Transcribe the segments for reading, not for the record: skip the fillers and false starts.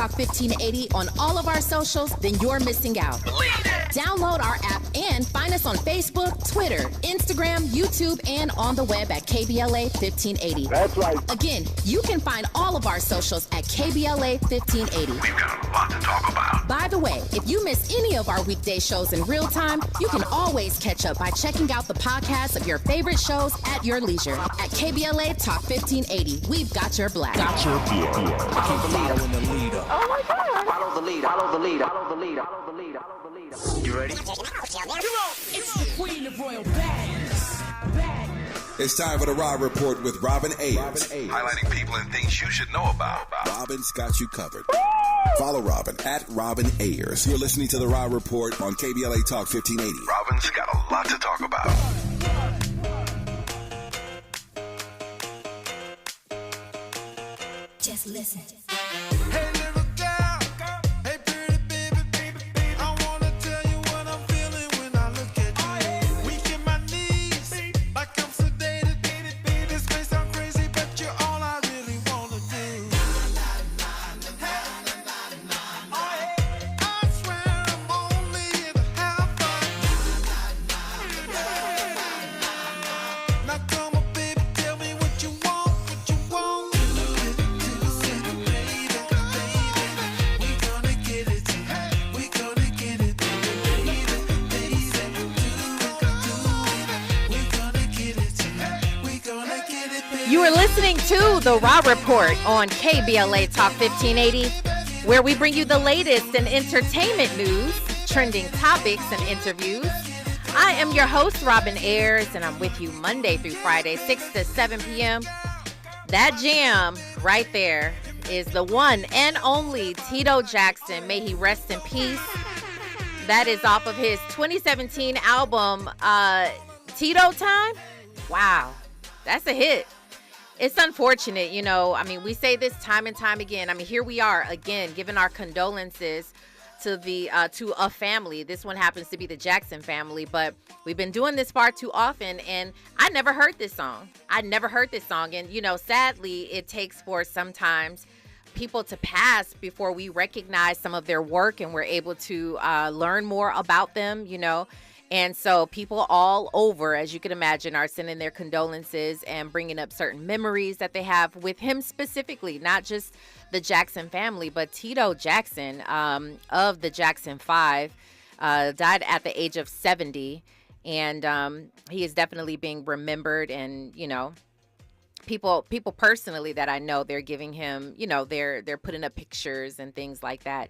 Talk 1580 on all of our socials, then you're missing out. Download our app and find us on Facebook, Twitter, Instagram, YouTube, and on the web at KBLA 1580. That's right. Again, you can find all of our socials at KBLA 1580. We've got a lot to talk about. By the way, if you miss any of our weekday shows in real time, you can always catch up by checking out the podcast of your favorite shows at your leisure. At KBLA Talk 1580, we've got your black. Follow the leader. Oh my God. Follow the leader. Follow the leader. Follow the leader. Follow the leader. Follow the leader. You ready? It's the queen of royal badness. It's time for the Raw Report with Robin Ayers. Highlighting people and things you should know about. Robin's got you covered. Follow Robin at Robin Ayers. You're listening to the Raw Report on KBLA Talk 1580. Robin's got a lot to talk about. Just listen. Hey little girl, hey pretty baby, I wanna tell you what I'm feeling when I look at you. Weak in my knees, like I'm sedated. This may sound crazy, but you're all I really wanna do. I swear I'm only here to have fun. Now come on, baby, tell me what you want, what you want. You are listening to the Raw Report on KBLA Talk 1580, where we bring you the latest in entertainment news, trending topics, and interviews. I am your host, Robin Ayers, and I'm with you Monday through Friday, 6 to 7 p.m. That jam right there is the one and only Tito Jackson. May he rest in peace. That is off of his 2017 album, Tito Time. Wow, that's a hit. It's unfortunate, you know. I mean, we say this time and time again. I mean, here we are again, giving our condolences to to a family. This one happens to be the Jackson family, but we've been doing this far too often, and I never heard this song. And, you know, sadly, it takes for sometimes people to pass before we recognize some of their work and we're able to learn more about them, you know. And so people all over, as you can imagine, are sending their condolences and bringing up certain memories that they have with him specifically, not just the Jackson family, but Tito Jackson of the Jackson 5 died at the age of 70. And he is definitely being remembered. And, you know, people personally that I know, they're giving him, you know, they're putting up pictures and things like that.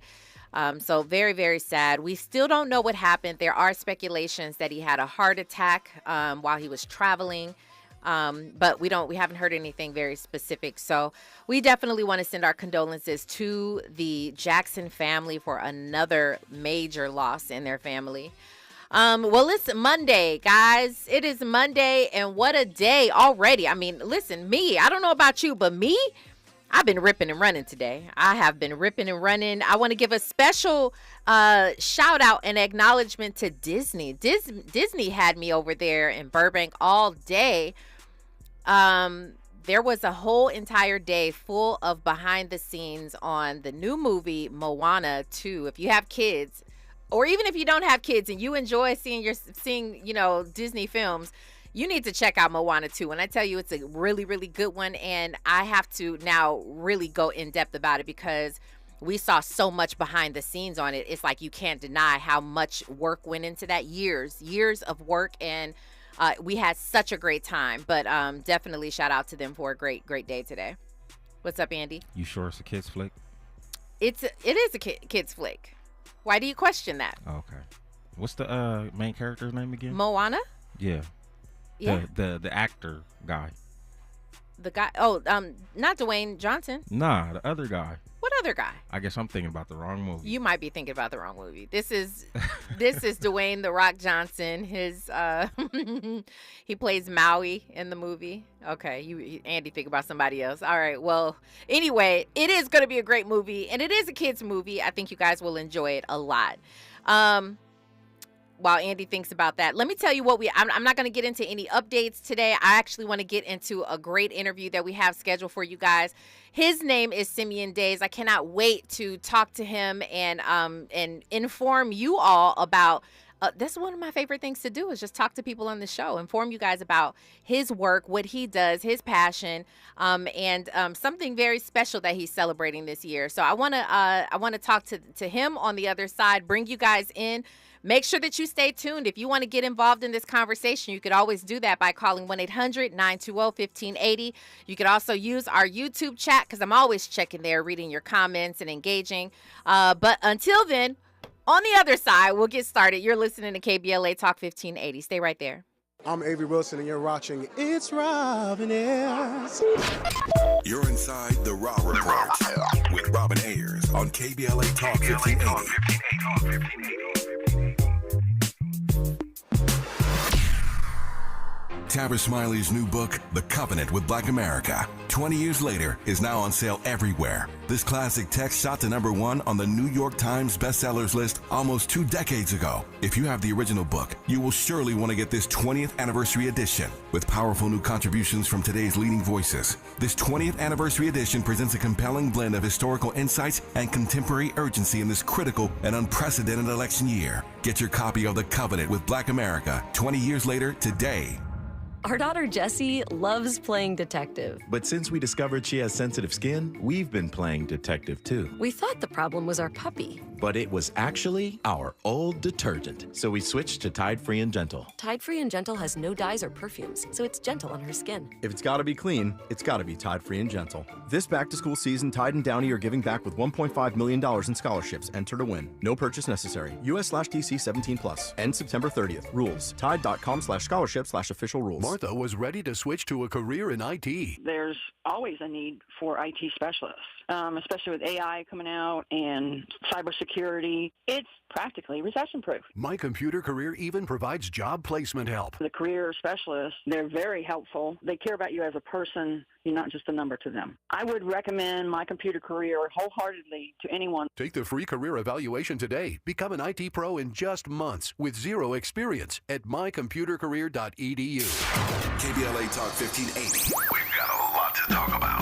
So very, very sad. We still don't know what happened. There are speculations that he had a heart attack while he was traveling. But we haven't heard anything very specific. So we definitely want to send our condolences to the Jackson family for another major loss in their family. Well, listen, Monday, guys. It is Monday, and what a day already. I mean, listen, I don't know about you, but me, I've been ripping and running today. I have been ripping and running. I want to give a special shout out and acknowledgement to Disney. Disney had me over there in Burbank all day. There was a whole entire day full of behind the scenes on the new movie Moana 2. If you have kids, or even if you don't have kids and you enjoy seeing you know, Disney films, you need to check out Moana 2. When I tell you it's a really, really good one, and I have to now really go in depth about it because we saw so much behind the scenes on it. It's like you can't deny how much work went into that. Years of work, and we had such a great time. But definitely shout out to them for a great, great day today. What's up, Andy? You sure it's a kid's flick? It is a kid's flick. Why do you question that? Okay. What's the main character's name again? Moana? Yeah. Yeah. The actor guy. The guy, not Dwayne Johnson. Nah, the other guy. What other guy? I guess I'm thinking about the wrong movie. You might be thinking about the wrong movie. This is Dwayne "The Rock" Johnson. His he plays Maui in the movie. Okay, Andy think about somebody else. All right. Well, anyway, it is going to be a great movie, and it is a kids movie. I think you guys will enjoy it a lot. while Andy thinks about that, let me tell you what I'm not going to get into any updates today. I actually want to get into a great interview that we have scheduled for you guys. His name is Simeon Daise. I cannot wait to talk to him and inform you all about. That's one of my favorite things to do is just talk to people on the show, inform you guys about his work, what he does, his passion, and something very special that he's celebrating this year. So I want to talk to him on the other side, bring you guys in. Make sure that you stay tuned. If you want to get involved in this conversation, you could always do that by calling 1-800-920-1580. You could also use our YouTube chat because I'm always checking there, reading your comments and engaging. But until then, on the other side, we'll get started. You're listening to KBLA Talk 1580. Stay right there. I'm Avery Wilson, and you're watching It's Robin Ayers. You're inside the Raw Report with Robin Ayers on KBLA Talk 1580. Tabitha Smiley's new book, The Covenant with Black America, 20 years later, is now on sale everywhere. This classic text shot to #1 on the New York Times bestsellers list almost 2 decades ago. If you have the original book, you will surely want to get this 20th anniversary edition with powerful new contributions from today's leading voices. This 20th anniversary edition presents a compelling blend of historical insights and contemporary urgency in this critical and unprecedented election year. Get your copy of The Covenant with Black America 20 years later today. Our daughter Jessie loves playing detective. But since we discovered she has sensitive skin, we've been playing detective too. We thought the problem was our puppy. But it was actually our old detergent. So we switched to Tide Free and Gentle. Tide Free and Gentle has no dyes or perfumes, so it's gentle on her skin. If it's gotta be clean, it's gotta be Tide Free and Gentle. This back-to-school season, Tide and Downy are giving back with $1.5 million in scholarships. Enter to win. No purchase necessary. US/DC 17+. End September 30th. Rules. Tide.com/scholarship/official rules. Martha was ready to switch to a career in IT. There's always a need for IT specialists, especially with AI coming out and cybersecurity. It's practically recession-proof. My Computer Career even provides job placement help. The career specialists, they're very helpful. They care about you as a person. You're not just a number to them. I would recommend My Computer Career wholeheartedly to anyone. Take the free career evaluation today. Become an IT pro in just months with zero experience at mycomputercareer.edu. KBLA Talk 1580. We've got a lot to talk about.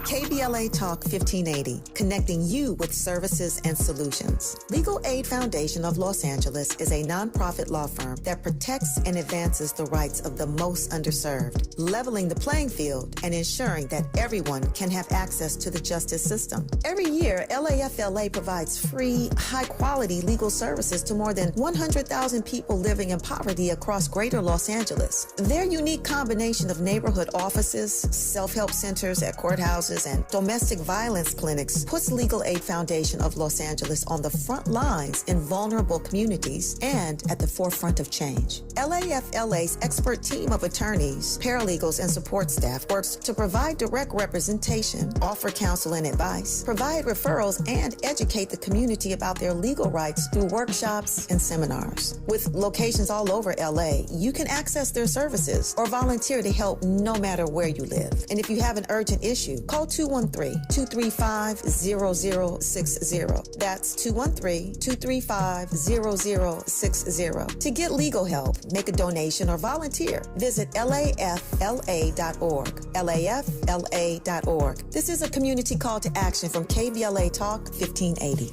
KBLA Talk 1580, connecting you with services and solutions. Legal Aid Foundation of Los Angeles is a nonprofit law firm that protects and advances the rights of the most underserved, leveling the playing field and ensuring that everyone can have access to the justice system. Every year, LAFLA provides free, high-quality legal services to more than 100,000 people living in poverty across greater Los Angeles. Their unique combination of neighborhood offices, self-help centers at courthouses, and domestic violence clinics puts Legal Aid Foundation of Los Angeles on the front lines in vulnerable communities and at the forefront of change. LAFLA's expert team of attorneys, paralegals, and support staff works to provide direct representation, offer counsel and advice, provide referrals, and educate the community about their legal rights through workshops and seminars. With locations all over LA, you can access their services or volunteer to help no matter where you live. And if you have an urgent issue, call 213-235-0060. That's 213-235-0060. To get legal help, make a donation, or volunteer, visit LAFLA.org. LAFLA.org. This is a community call to action from KBLA Talk 1580.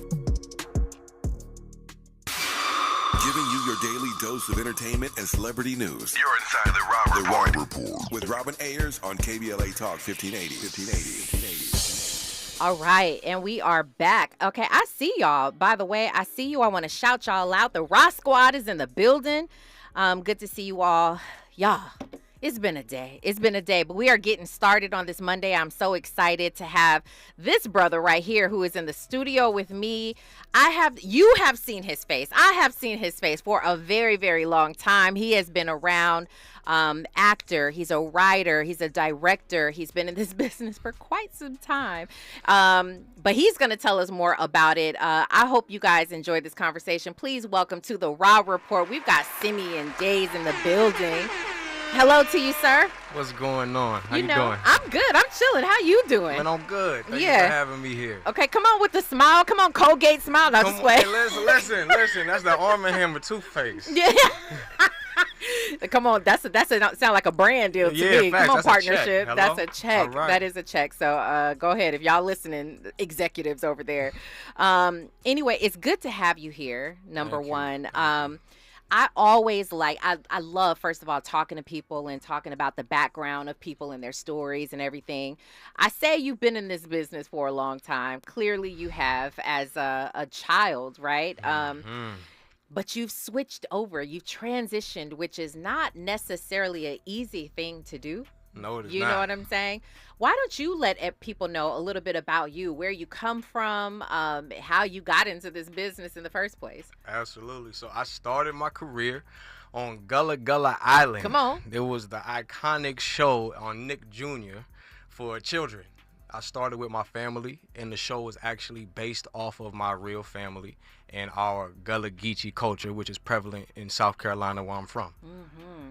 Giving you your daily dose of entertainment and celebrity news. You're inside the Raw Report. With Robin Ayers on KBLA Talk 1580. All right, and we are back. Okay, I see y'all. By the way, I see you. I want to shout y'all out. The Raw Squad is in the building. Good to see you all. Y'all, it's been a day. But we are getting started on this Monday. I'm so excited to have this brother right here who is in the studio with me. You have seen his face. I have seen his face for a very, very long time. He has been around. Actor, he's a writer, he's a director, he's been in this business for quite some time, but he's going to tell us more about it. I hope you guys enjoyed this conversation. Please welcome to the Raw Report. We've got Simeon Daise in the building. Hello to you, sir. What's going on? How you know, doing? I'm good. I'm chilling. How you doing? Man, I'm good. Thank you Yeah. for having me here. Okay, come on with the smile. Come on, Colgate smile. No, Come just on, wait. hey, listen. That's the Arm & Hammer toothpaste. Yeah. Come on, that's a sound like a brand deal to me. Facts. Come on, That's partnership. A check. That's a check. All right. That is a check. So go ahead if y'all listening, executives over there. Anyway, it's good to have you here. Number one. I always I love, first of all, talking to people and talking about the background of people and their stories and everything. I say you've been in this business for a long time. Clearly you have as a child, right? But you've switched over. You've transitioned, which is not necessarily an easy thing to do. No, it is not. You know what I'm saying? Why don't you let people know a little bit about you, where you come from, how you got into this business in the first place? Absolutely. So I started my career on Gullah Gullah Island. Come on. It was the iconic show on Nick Jr. for children. I started with my family, and the show was actually based off of my real family and our Gullah Geechee culture, which is prevalent in South Carolina, where I'm from.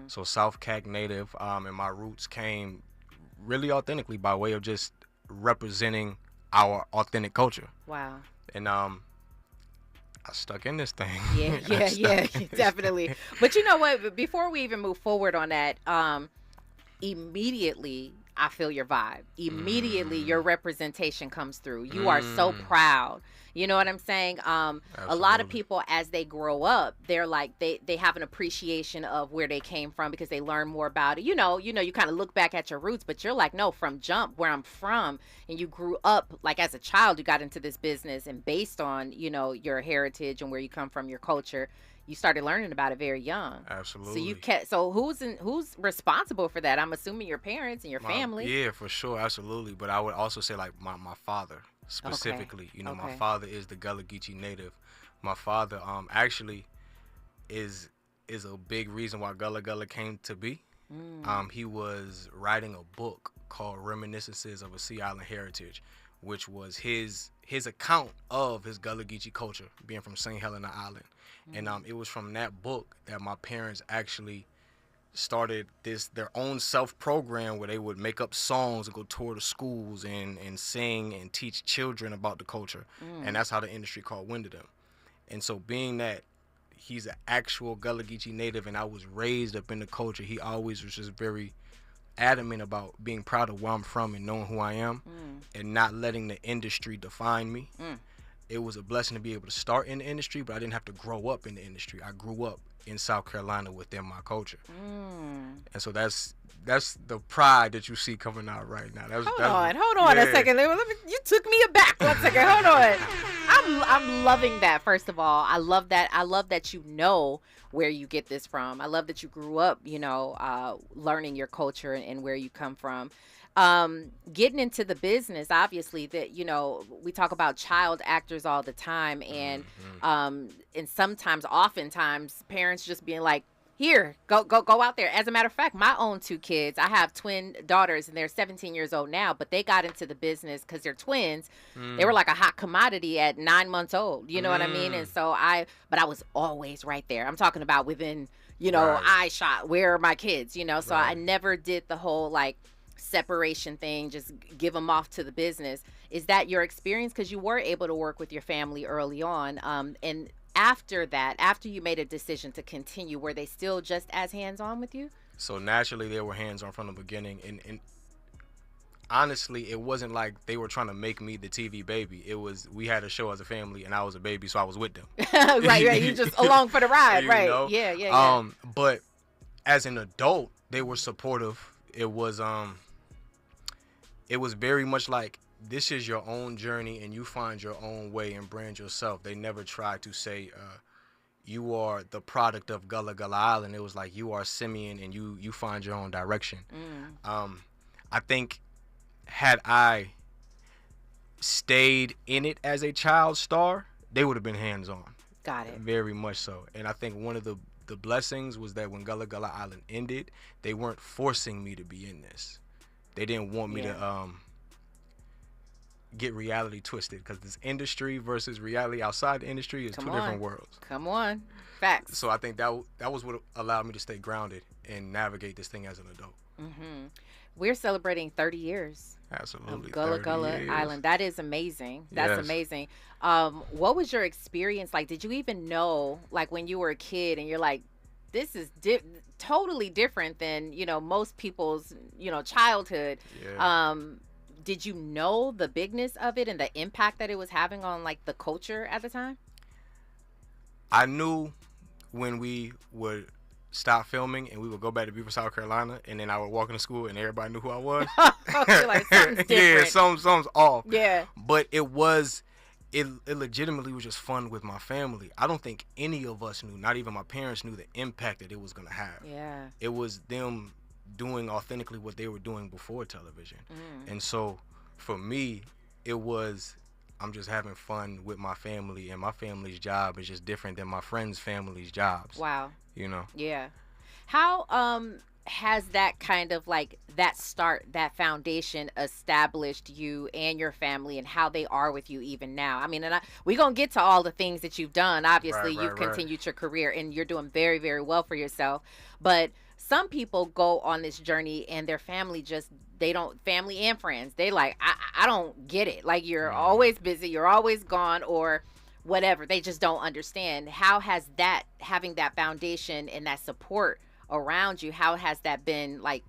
So South Cac native, and my roots came really authentically by way of just representing our authentic culture. Wow. And I stuck in this thing. Yeah, definitely. But you know what? Before we even move forward on that, immediately I feel your vibe. Immediately your representation comes through. You are so proud. You know what I'm saying? A lot of people, as they grow up, they're like, they have an appreciation of where they came from because they learn more about it. You kind of look back at your roots, but you're like, no, from jump, where I'm from, and you grew up, like as a child, you got into this business, and based on, your heritage and where you come from, your culture, you started learning about it very young. Absolutely. So who's responsible for that? I'm assuming your parents and your family. Yeah, for sure, absolutely. But I would also say like my father specifically. Okay. My father is the Gullah Geechee native. My father actually is a big reason why Gullah Gullah came to be. He was writing a book called Reminiscences of a Sea Island Heritage, which was his account of his Gullah Geechee culture, being from St. Helena Island. And it was from that book that my parents actually started their own self-program where they would make up songs and go tour the schools and sing and teach children about the culture. And that's how the industry caught wind of them. And so being that he's an actual Gullah Geechee native and I was raised up in the culture, he always was just very adamant about being proud of where I'm from and knowing who I am and not letting the industry define me. It was a blessing to be able to start in the industry, but I didn't have to grow up in the industry. I grew up in South Carolina within my culture. And so that's the pride that you see coming out right now. Hold on a second. You took me aback. 1 second. Hold on. I'm loving that. First of all, I love that. I love that you know where you get this from. I love that you grew up, learning your culture and where you come from. Getting into the business, obviously, that we talk about child actors all the time, and oftentimes parents just being like, here, go out there. As a matter of fact, my own 2 kids, I have twin daughters and they're 17 years old now, but they got into the business because they're twins. They were like a hot commodity at 9 months old. You know what I mean? And so I was always right there. I'm talking about within, eye shot. Where are my kids? So I never did the whole like separation thing, just give them off to the business. Is that your experience? Because you were able to work with your family early on. And after that, after you made a decision to continue, were they still just as hands-on with you? So naturally, they were hands-on from the beginning. And honestly, it wasn't like they were trying to make me the TV baby. It was, we had a show as a family, and I was a baby, so I was with them. right. You just along for the ride, right? Know? Yeah. But as an adult, they were supportive. It was very much like, this is your own journey and you find your own way and brand yourself. They never tried to say, you are the product of Gullah Gullah Island. It was like, you are Simeon and you find your own direction. I think had I stayed in it as a child star, they would have been hands-on. Got it. Very much so. And I think one of the blessings was that when Gullah Gullah Island ended, they weren't forcing me to be in this. They didn't want me to get reality twisted, because this industry versus reality outside the industry is two different worlds. Come on. Facts. So I think that was what allowed me to stay grounded and navigate this thing as an adult. Mm-hmm. We're celebrating 30 years. Absolutely. Of Gullah Gullah Island. That is amazing. That's amazing. What was your experience like? Did you even know, like, when you were a kid and you're like, this is totally different than, you know, most people's, you know, childhood. Yeah. Did you know the bigness of it and the impact that it was having on, like, the culture at the time? I knew when we would stop filming and we would go back to Beaver, South Carolina, and then I would walk into school and everybody knew who I was. Like, something's different. Yeah, something's off. Yeah. But it legitimately was just fun with my family. I don't think any of us knew, not even my parents knew, the impact that it was going to have. Yeah. It was them doing authentically what they were doing before television. And so for me, it was, I'm just having fun with my family, and my family's job is just different than my friends' family's jobs. Wow. You know? Yeah. How has that kind of, like, that foundation established you and your family and how they are with you even now? I mean, and we're going to get to all the things that you've done. Obviously, you've continued your career and you're doing very, very well for yourself. But some people go on this journey and their family family and friends, they like, I don't get it. Like, you're always busy, you're always gone, or whatever. They just don't understand. How has having that foundation and that support around you, how has that been, like,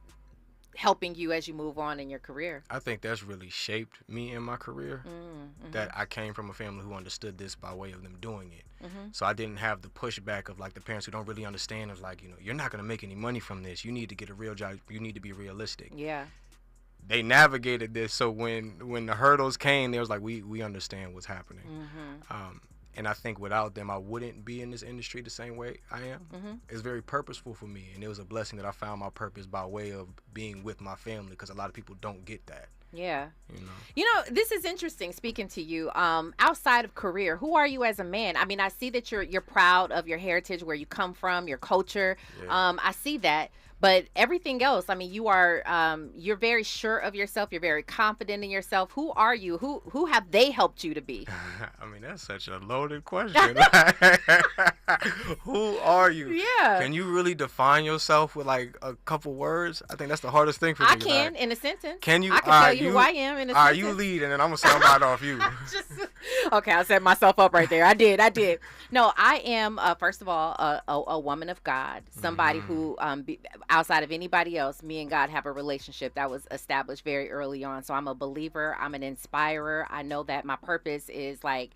helping you as you move on in your career? I think that's really shaped me in my career. That I came from a family who understood this by way of them doing it. So I didn't have the pushback of, like, the parents who don't really understand, of, like, you know, you're not going to make any money from this. You need to get a real job. You need to be realistic. Yeah. They navigated this, so when the hurdles came, they was like, we understand what's happening. And I think without them, I wouldn't be in this industry the same way I am. It's very purposeful for me, and it was a blessing that I found my purpose by way of being with my family, because a lot of people don't get that. Yeah. You know, this is interesting speaking to you. Outside of career, who are you as a man? I mean, I see that you're proud of your heritage, where you come from, your culture. Yeah. I see that. But everything else, I mean, you're very sure of yourself. You're very confident in yourself. Who are you? Who have they helped you to be? I mean, that's such a loaded question. Who are you? Yeah. Can you really define yourself with, like, a couple words? I think that's the hardest thing for me. I can, in a sentence. Can you? I can tell you who I am in a sentence. You lead, and then I'm going to sound right off you. Okay, I set myself up right there. I did. No, I am, first of all, a woman of God, somebody who, outside of anybody else, me and God have a relationship that was established very early on. So I'm a believer. I'm an inspirer. I know that my purpose is, like,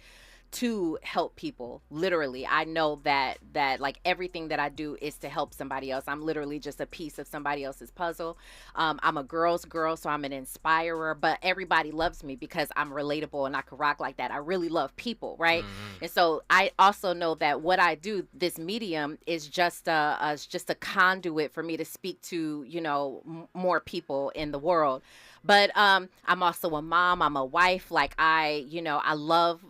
to help people. Literally, I know that like, everything that I do is to help somebody else. I'm literally just a piece of somebody else's puzzle. I'm a girl's girl, so I'm an inspirer, but everybody loves me because I'm relatable and I can rock like that. I really love people, right? And so I also know that what I do, this medium, is just a conduit for me to speak to, you know, more people in the world. But I'm also a mom. I'm a wife. Like, I love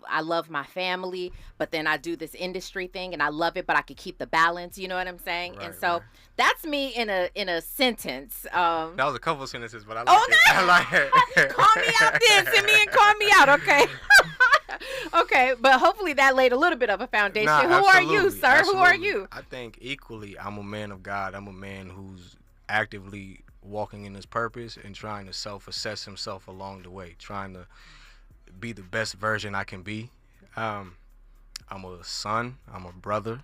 my family, but then I do this industry thing and I love it, but I could keep the balance. You know what I'm saying? Right, and so that's me in a sentence. That was a couple of sentences, but I like it. I like it. Call me out then. Send me and call me out, okay? Okay, but hopefully that laid a little bit of a foundation. Who are you, sir? Absolutely. Who are you? I think equally, I'm a man of God. I'm a man who's actively walking in his purpose and trying to self-assess himself along the way, trying to be the best version I can be. I'm a son, I'm a brother,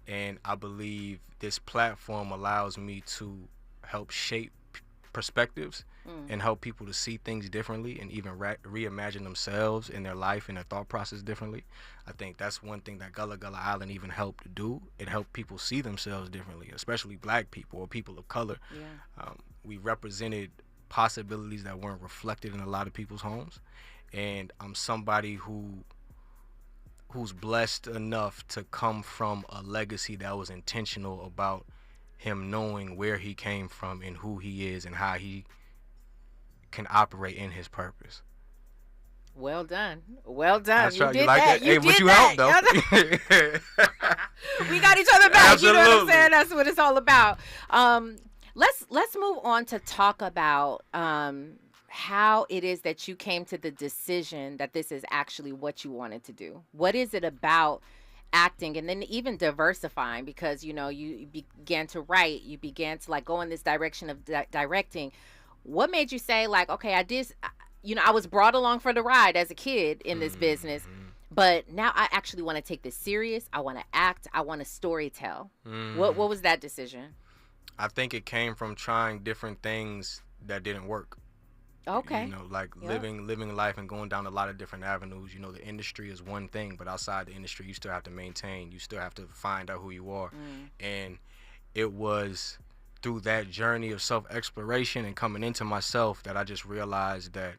and I believe this platform allows me to help shape perspectives and help people to see things differently and even reimagine themselves in their life and their thought process differently. I think that's one thing that Gullah Gullah Island even helped to do. It helped people see themselves differently, especially black people or people of color. Yeah. We represented possibilities that weren't reflected in a lot of people's homes, and I'm somebody who's blessed enough to come from a legacy that was intentional about him knowing where he came from and who he is and how he can operate in his purpose. Well done. Well done. That's you right. did You like that. Hey, but you helped, though. We got each other back. Absolutely. You know what I'm saying? That's what it's all about. Let's move on to talk about how it is that you came to the decision that this is actually what you wanted to do. What is it about acting, and then even diversifying, because you began to write, you began to like go in this direction of directing. What made you say like, okay, I was brought along for the ride as a kid in this business, but now I actually want to take this serious. I want to act. I want to storytell. What was that decision? I think it came from trying different things that didn't work. Okay. Living life and going down a lot of different avenues. The industry is one thing, but outside the industry, you still have to maintain. You still have to find out who you are. And it was through that journey of self-exploration and coming into myself that I just realized that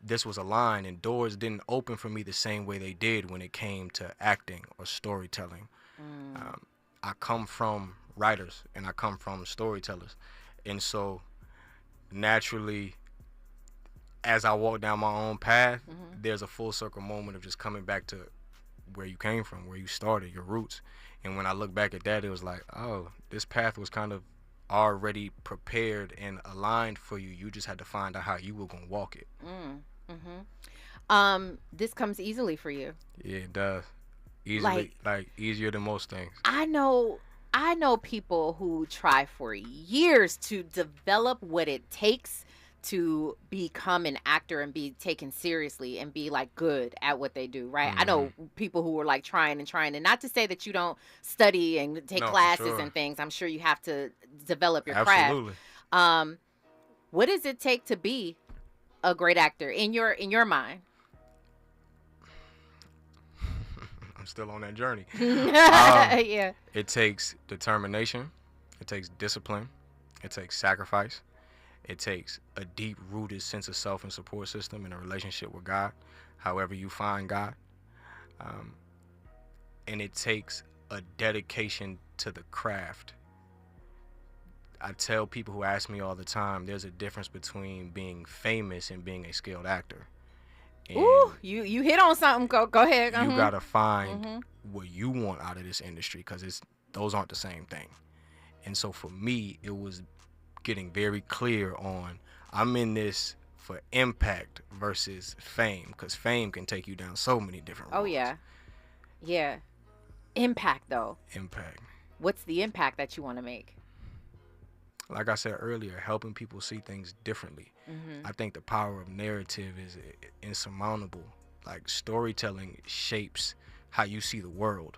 this was a line, and doors didn't open for me the same way they did when it came to acting or storytelling. I come from writers and I come from storytellers, and so naturally, as I walk down my own path, there's a full circle moment of just coming back to where you came from, where you started, your roots. And when I look back at that, it was like, oh, this path was kind of already prepared and aligned for you. You just had to find out how you were gonna walk it. This comes easily for you. Yeah, it does. Easily, like easier than most things. I know people who try for years to develop what it takes to become an actor and be taken seriously and be like good at what they do, right? I know people who are like trying, and not to say that you don't study and take classes and things. I'm sure you have to develop your craft. What does it take to be a great actor in your mind? I'm still on that journey. Yeah. It takes determination. It takes discipline. It takes sacrifice. It takes a deep-rooted sense of self and support system and a relationship with God, however you find God. And it takes a dedication to the craft. I tell people who ask me all the time, there's a difference between being famous and being a skilled actor. And ooh, you hit on something. Go ahead. You gotta find what you want out of this industry, because those aren't the same thing. And so for me, it was getting very clear on, I'm in this for impact versus fame, because fame can take you down so many different roads. Oh yeah. Impact though. Impact. What's the impact that you want to make? Like I said earlier, helping people see things differently. I think the power of narrative is insurmountable. Like, storytelling shapes how you see the world.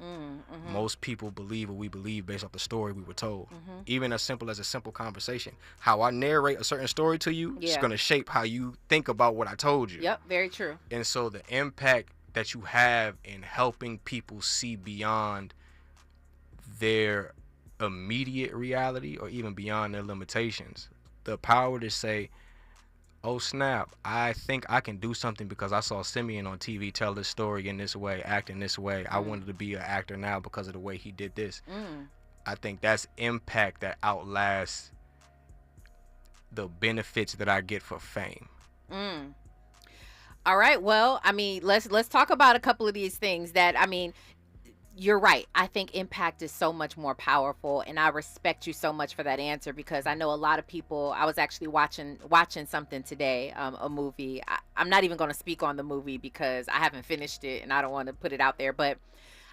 Most people believe what we believe based off the story we were told. Even as simple as a simple conversation. How I narrate a certain story to you is going to shape how you think about what I told you. Yep, very true. And so the impact that you have in helping people see beyond their immediate reality or even beyond their limitations. The power to say, oh snap, I think I can do something because I saw Simeon on TV tell this story in this way, act in this way. I wanted to be an actor now because of the way he did this. I think that's impact that outlasts the benefits that I get for fame. All right, well, I mean, let's talk about a couple of these things that, I mean, you're right. I think impact is so much more powerful, and I respect you so much for that answer, because I know a lot of people. I was actually watching something today, a movie. I'm not even going to speak on the movie because I haven't finished it and I don't want to put it out there, but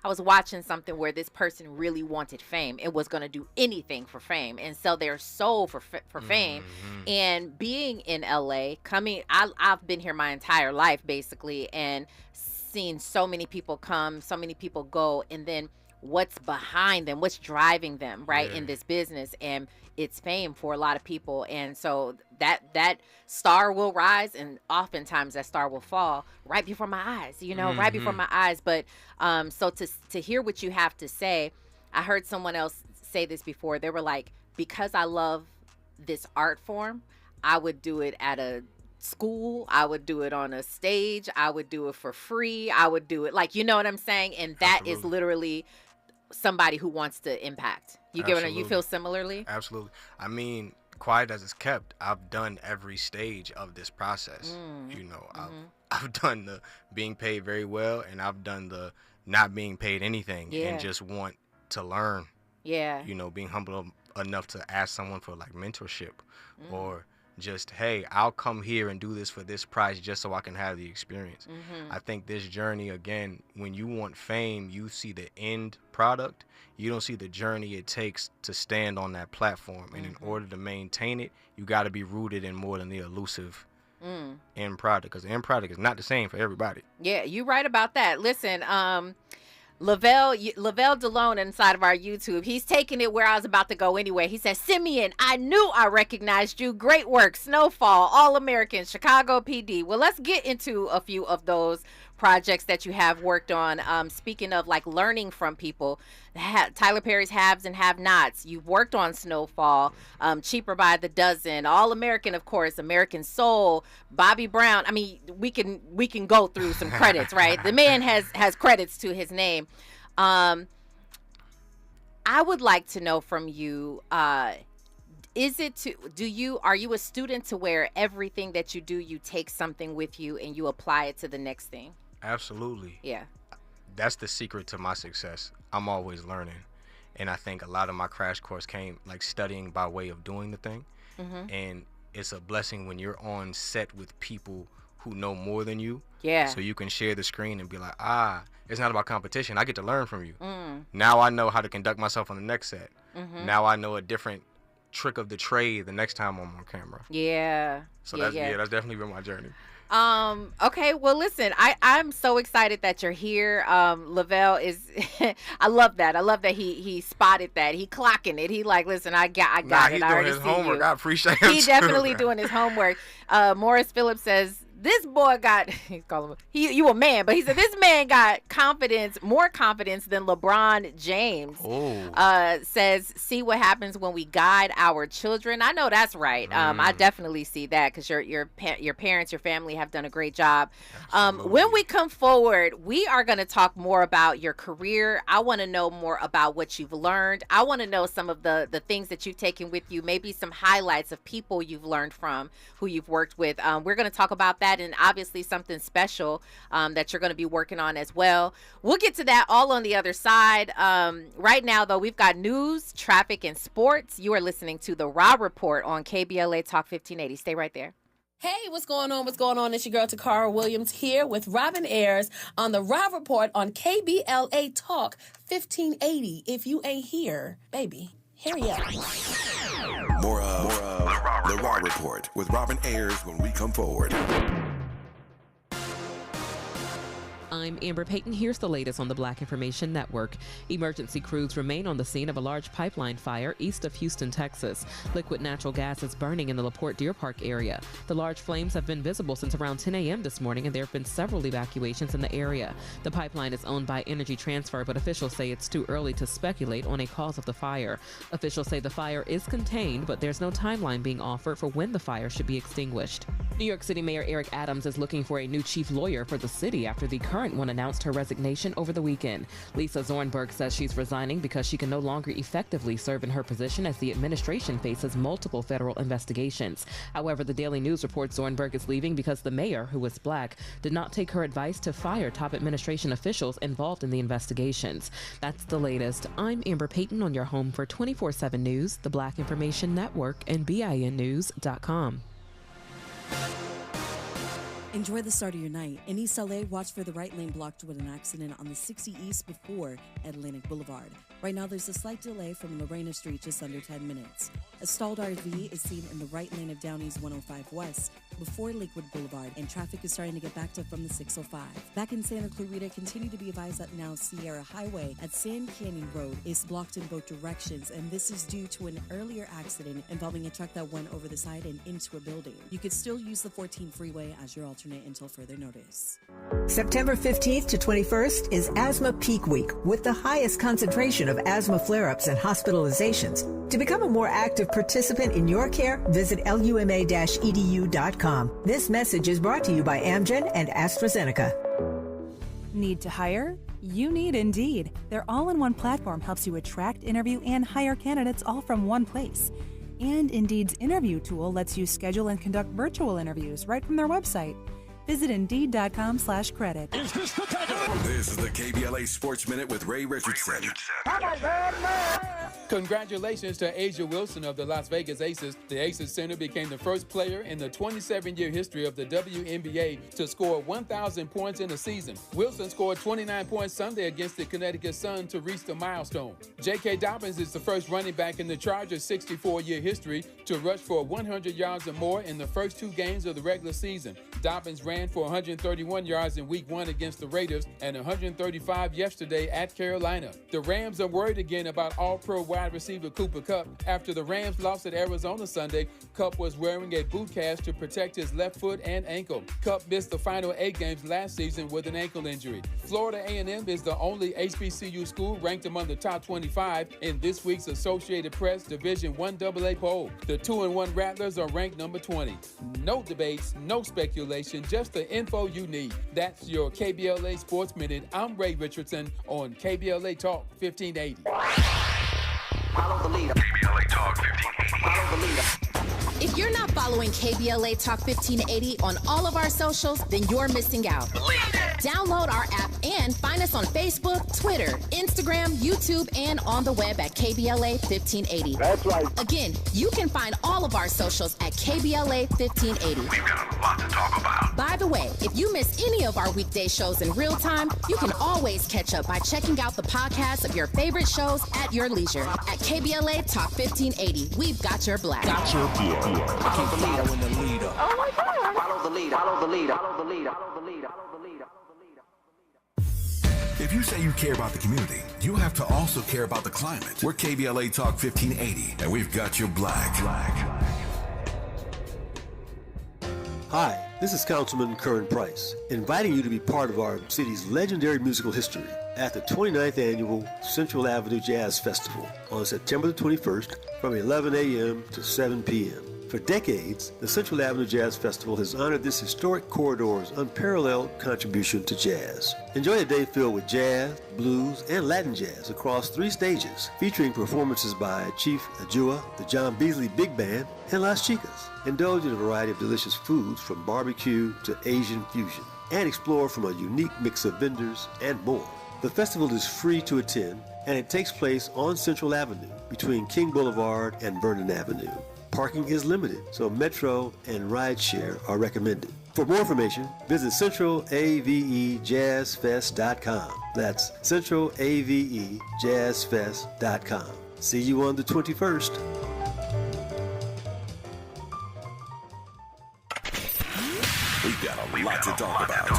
I was watching something where this person really wanted fame and was going to do anything for fame and sell their soul for fame. And being in LA, I've been here my entire life basically, and seen so many people come, so many people go, and then what's behind them, what's driving them, right, in this business, and it's fame for a lot of people. And so that star will rise, and oftentimes that star will fall right before my eyes, right before my eyes. But so to hear what you have to say, I heard someone else say this before. They were like, because I love this art form, I would do it at a school, I would do it on a stage, I would do it for free, I would do it, like, you know what I'm saying? And that is literally somebody who wants to impact. You get what you feel similarly? Absolutely. I mean, quiet as it's kept, I've done every stage of this process. I've done the being paid very well, and I've done the not being paid anything and just want to learn. Being humble enough to ask someone for like mentorship or just, hey, I'll come here and do this for this price just so I can have the experience. I think this journey, again, when you want fame, you see the end product. You don't see the journey it takes to stand on that platform. And in order to maintain it, you got to be rooted in more than the elusive end product, because the end product is not the same for everybody. Yeah, you're right about that. Listen, Lavelle Delone inside of our YouTube, he's taking it where I was about to go anyway. He says, Simeon, I knew I recognized you. Great work. Snowfall, All-American, Chicago PD. Well, let's get into a few of those projects that you have worked on. Speaking of like learning from people, Tyler Perry's Haves and Have-Nots. You've worked on Snowfall, Cheaper by the Dozen, All-American, of course, American Soul, Bobby Brown. I mean, we can go through some credits, right? The man has credits to his name. I would like to know from you, are you a student to where everything that you do, you take something with you and you apply it to the next thing? Absolutely. Yeah. That's the secret to my success. I'm always learning. And I think a lot of my crash course came like studying by way of doing the thing. And it's a blessing when you're on set with people who know more than you. Yeah. So you can share the screen and be like, it's not about competition. I get to learn from you. Now I know how to conduct myself on the next set. Now I know a different trick of the trade the next time I'm on camera. Yeah. So that's definitely been my journey. Okay, well listen, I'm so excited that you're here. Lavelle is I love that he spotted that. He clocking it. He like, listen, I got it. He's I doing already his see homework. you. I appreciate him. He's definitely doing his homework. Morris Phillips says, this boy got, he's calling him, you a man, but he said this man got more confidence than LeBron James. Says, see what happens when we guide our children. I know that's right. I definitely see that because your parents, your family have done a great job. When we come forward, we are going to talk more about your career. I want to know more about what you've learned. I want to know some of the things that you've taken with you, maybe some highlights of people you've learned from, who you've worked with. We're going to talk about that, and obviously something special that you're going to be working on as well. We'll get to that all on the other side. Right now, though, we've got news, traffic, and sports. You are listening to The Rob Report on KBLA Talk 1580. Stay right there. Hey, what's going on? What's going on? It's your girl Takara Williams here with Robin Ayers on the Rob Report on KBLA Talk 1580. If you ain't here, baby, hurry up. More of The Raw Report with Robin Ayers when we come forward. I'm Amber Payton. Here's the latest on the Black Information Network. Emergency crews remain on the scene of a large pipeline fire east of Houston, Texas. Liquid natural gas is burning in the LaPorte Deer Park area. The large flames have been visible since around 10 a.m. this morning, and there have been several evacuations in the area. The pipeline is owned by Energy Transfer, but officials say it's too early to speculate on a cause of the fire. Officials say the fire is contained, but there's no timeline being offered for when the fire should be extinguished. New York City Mayor Eric Adams is looking for a new chief lawyer for the city after the current one announced her resignation over the weekend. Lisa Zornberg says she's resigning because she can no longer effectively serve in her position as the administration faces multiple federal investigations. However, the Daily News reports Zornberg is leaving because the mayor, who is black, did not take her advice to fire top administration officials involved in the investigations. That's the latest. I'm Amber Payton on your home for 24/7 News, the Black Information Network, and BINnews.com. Enjoy the start of your night. In East LA, watch for the right lane blocked with an accident on the 60 East before Atlantic Boulevard. Right now, there's a slight delay from Lorena Street, just under 10 minutes. A stalled RV is seen in the right lane of Downey's 105 West before Lakewood Boulevard, and traffic is starting to get backed up from the 605. Back in Santa Clarita, continue to be advised that now Sierra Highway at Sand Canyon Road is blocked in both directions, and this is due to an earlier accident involving a truck that went over the side and into a building. You could still use the 14 freeway as your alternate until further notice. September 15th to 21st is Asthma Peak Week, with the highest concentration of asthma flare-ups and hospitalizations. To become a more active participant in your care, visit luma-edu.com. This message is brought to you by Amgen and AstraZeneca. Need to hire? You need Indeed. Their all-in-one platform helps you attract, interview, and hire candidates all from one place. And Indeed's interview tool lets you schedule and conduct virtual interviews right from their website. Visit Indeed.com/credit. This is the KBLA Sports Minute with Ray Richardson. Congratulations to Asia Wilson of the Las Vegas Aces. The Aces center became the first player in the 27-year history of the WNBA to score 1,000 points in a season. Wilson scored 29 points Sunday against the Connecticut Sun to reach the milestone. J.K. Dobbins is the first running back in the Chargers' 64-year history to rush for 100 yards or more in the first 2 games of the regular season. Dobbins ran for 131 yards in Week 1 against the Raiders and 135 yesterday at Carolina. The Rams are worried again about All-Pro wide receiver Cooper Kupp. After the Rams lost at Arizona Sunday, Kupp was wearing a boot cast to protect his left foot and ankle. Kupp missed the final 8 games last season with an ankle injury. Florida A&M is the only HBCU school ranked among the top 25 in this week's Associated Press Division I AA poll. The 2-1 Rattlers are ranked number 20. No debates, no speculation, just the info you need. That's your KBLA Sports Minute. I'm Ray Richardson on KBLA Talk 1580. Follow the leader. KBLA Talk 1580. Follow the leader. If you're not following KBLA Talk 1580 on all of our socials, then you're missing out. Download our app and find us on Facebook, Twitter, Instagram, YouTube, and on the web at KBLA 1580. That's right. Again, you can find all of our socials at KBLA 1580. We've got a lot to talk about. By the way, if you miss any of our weekday shows in real time, you can always catch up by checking out the podcast of your favorite shows at your leisure. At KBLA Talk 1580, we've got your black. Follow the leader. Oh my God. Follow the leader. Follow the leader. Follow the leader. Follow the leader. Follow the leader. If you say you care about the community, you have to also care about the climate. We're KBLA Talk 1580, and we've got your black. Hi, this is Councilman Curran Price, inviting you to be part of our city's legendary musical history at the 29th Annual Central Avenue Jazz Festival on September the 21st from 11 a.m. to 7 p.m. For decades, the Central Avenue Jazz Festival has honored this historic corridor's unparalleled contribution to jazz. Enjoy a day filled with jazz, blues, and Latin jazz across 3 stages, featuring performances by Chief Ajua, the John Beasley Big Band, and Las Chicas. Indulge in a variety of delicious foods from barbecue to Asian fusion, and explore from a unique mix of vendors and more. The festival is free to attend, and it takes place on Central Avenue between King Boulevard and Vernon Avenue. Parking is limited, so Metro and rideshare are recommended. For more information, visit centralavejazzfest.com. That's centralavejazzfest.com. See you on the 21st. We've got a lot to talk about.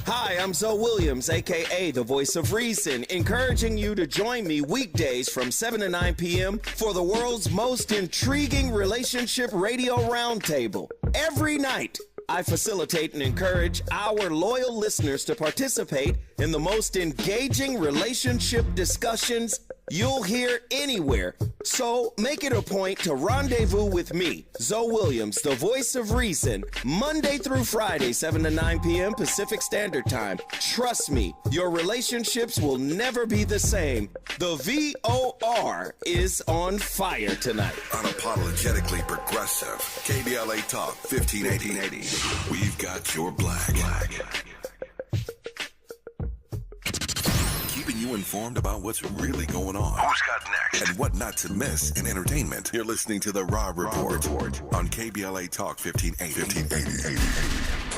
Hi, I'm Zoe Williams, a.k.a. the Voice of Reason, encouraging you to join me weekdays from 7 to 9 p.m. for the world's most intriguing relationship radio roundtable. Every night, I facilitate and encourage our loyal listeners to participate in the most engaging relationship discussions you'll hear anywhere. So make it a point to rendezvous with me, Zoe Williams, the Voice of Reason, Monday through Friday, 7 to 9 p.m. Pacific Standard Time. Trust me, your relationships will never be the same. The VOR is on fire tonight. Unapologetically progressive. KBLA Talk 1580. We've got your black. Keeping you informed about what's really going on. Who's got next? And what not to miss in entertainment. You're listening to The Rob Report on KBLA Talk 1580.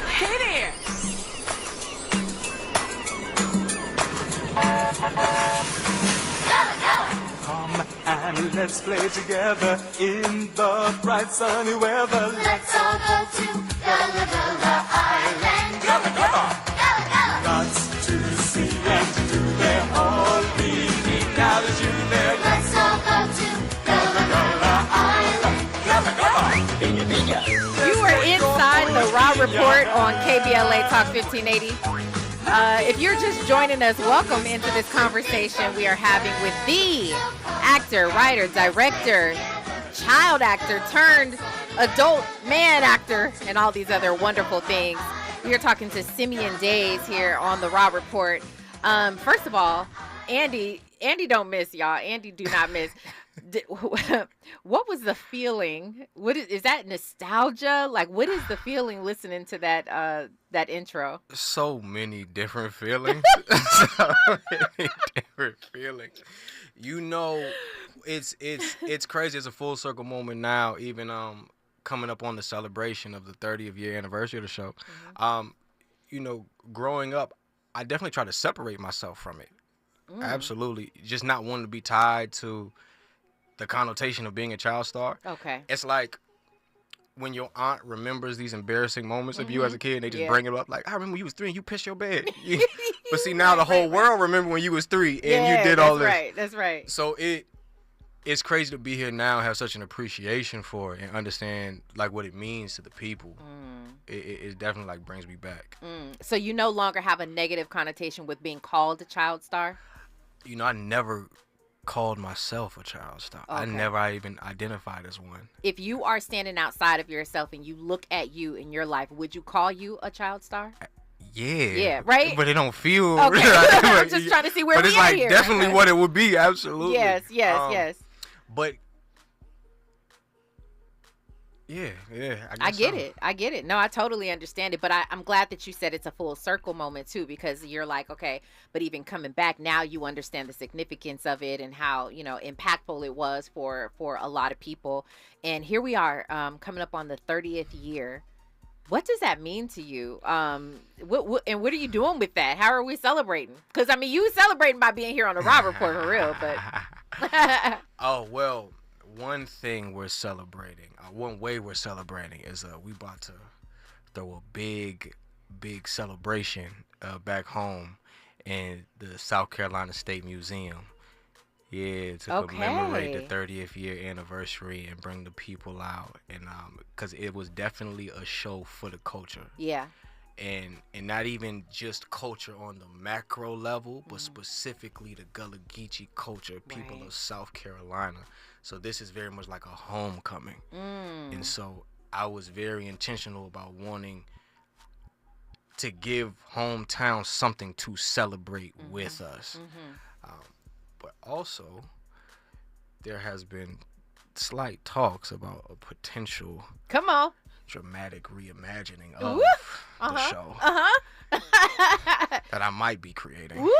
Hey there! Come and let's play together in the bright sunny weather. Let's all go to Gullah Gullah Island. Gullah Gullah! Gullah Gullah! Lots to see and to do there. All we need now is you there. Let's all go to Gullah Gullah Island. Gullah Gullah! You are inside the Raw Report on KBLA Talk 1580. If you're just joining us, welcome into this conversation we are having with the actor, writer, director, child actor turned adult man actor, and all these other wonderful things. We are talking to Simeon Daise here on the Raw Report. First of all, Andy, Andy don't miss, y'all. Andy do not miss. What was the feeling? What is that nostalgia? Like, what is the feeling listening to that intro? So many different feelings. So many different feelings. You know, it's crazy. It's a full circle moment now. Even coming up on the celebration of the 30th year anniversary of the show. You know, growing up, I definitely tried to separate myself from it. Absolutely, just not wanting to be tied to the connotation of being a child star. Okay. It's like when your aunt remembers these embarrassing moments of you as a kid, and they just bring it up. Like, I remember when you was 3 and you pissed your bed. But see, now the whole world remember when you was 3 and you did all this. That's right. So it's crazy to be here now and have such an appreciation for it and understand like what it means to the people. It definitely like brings me back. So you no longer have a negative connotation with being called a child star? You know, I never called myself a child star. Okay. I never even identified as one. If you are standing outside of yourself and you look at you in your life, would you call you a child star? Yeah, right? But it don't feel... Okay. I'm just trying to see where but we it's at like here. definitely what it would be, absolutely. Yes. But... Yeah, I get it. No, I totally understand it. But I'm glad that you said it's a full circle moment, too, because you're like, okay, but even coming back now, you understand the significance of it and how, you know, impactful it was for a lot of people. And here we are coming up on the 30th year. What does that mean to you? What are you doing with that? How are we celebrating? Because, I mean, you celebrating by being here on the Rob Report for real, but... Oh, well... One thing we're celebrating, one way we're celebrating is we about to throw a big celebration back home in the South Carolina State Museum. Yeah, to commemorate the 30th year anniversary and bring the people out, and because it was definitely a show for the culture. Yeah. And not even just culture on the macro level, but specifically the Gullah Geechee culture, people of South Carolina. So this is very much like a homecoming. And so I was very intentional about wanting to give hometown something to celebrate with us. But also, there has been slight talks about a potential dramatic reimagining of the show that I might be creating. Woo!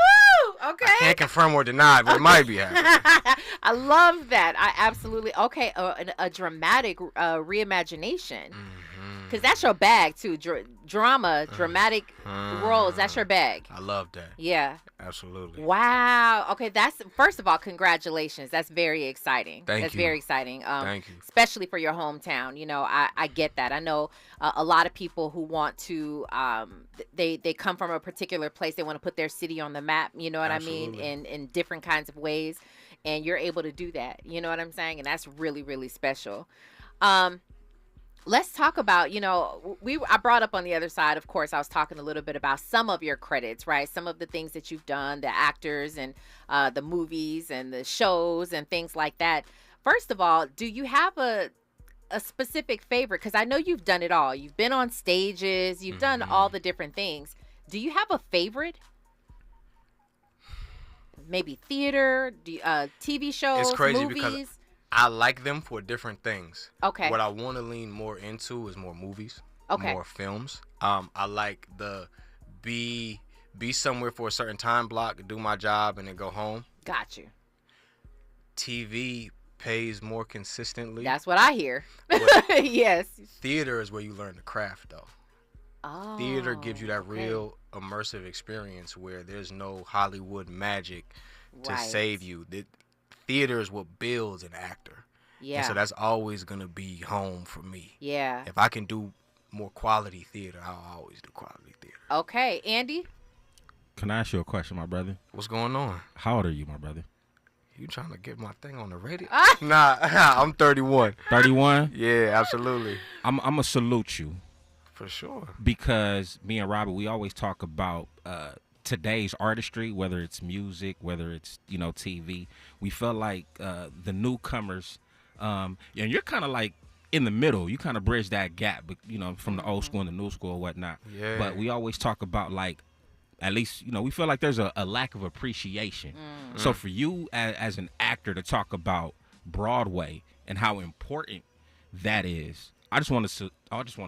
Okay. I can't confirm or deny, but it might be happening. I love that. I absolutely a dramatic reimagination. Because that's your bag too. Dramatic roles. That's your bag. I love that. Yeah. Absolutely. Wow. Okay. That's, first of all, congratulations. That's very exciting. That's very exciting. Thank you. Especially for your hometown. You know, I get that. I know a lot of people who want to, they come from a particular place. They want to put their city on the map. You know what Absolutely. I mean? In different kinds of ways. And you're able to do that. You know what I'm saying? And that's really, really special. Let's talk about, you know, I brought up on the other side, of course, I was talking a little bit about some of your credits, right? Some of the things that you've done, the actors and the movies and the shows and things like that. First of all, do you have a specific favorite? Because I know you've done it all. You've been on stages. You've done all the different things. Do you have a favorite? Maybe theater, TV shows, It's crazy movies? because I like them for different things. Okay. What I want to lean more into is more movies, more films. I like the be somewhere for a certain time block, do my job, and then go home. Got you. TV pays more consistently. That's what I hear. Yes. Theater is where you learn the craft, though. Oh, Theater gives you that real immersive experience where there's no Hollywood magic to save you. Theater is what builds an actor. Yeah. And so that's always going to be home for me. Yeah. If I can do more quality theater, I'll always do quality theater. Okay. Andy? Can I ask you a question, my brother? What's going on? How old are you, my brother? You trying to get my thing on the radio? Nah, I'm 31. 31? Yeah, absolutely. I'm going to salute you. For sure. Because me and Robert, we always talk about today's artistry, whether it's music, whether it's, you know, TV. We feel like the newcomers, and you're kind of like in the middle. You kind of bridge that gap, you know, from the old school and the new school and whatnot. Yeah. But we always talk about like at least, we feel like there's a lack of appreciation. So for you as an actor to talk about Broadway and how important that is, I just wanted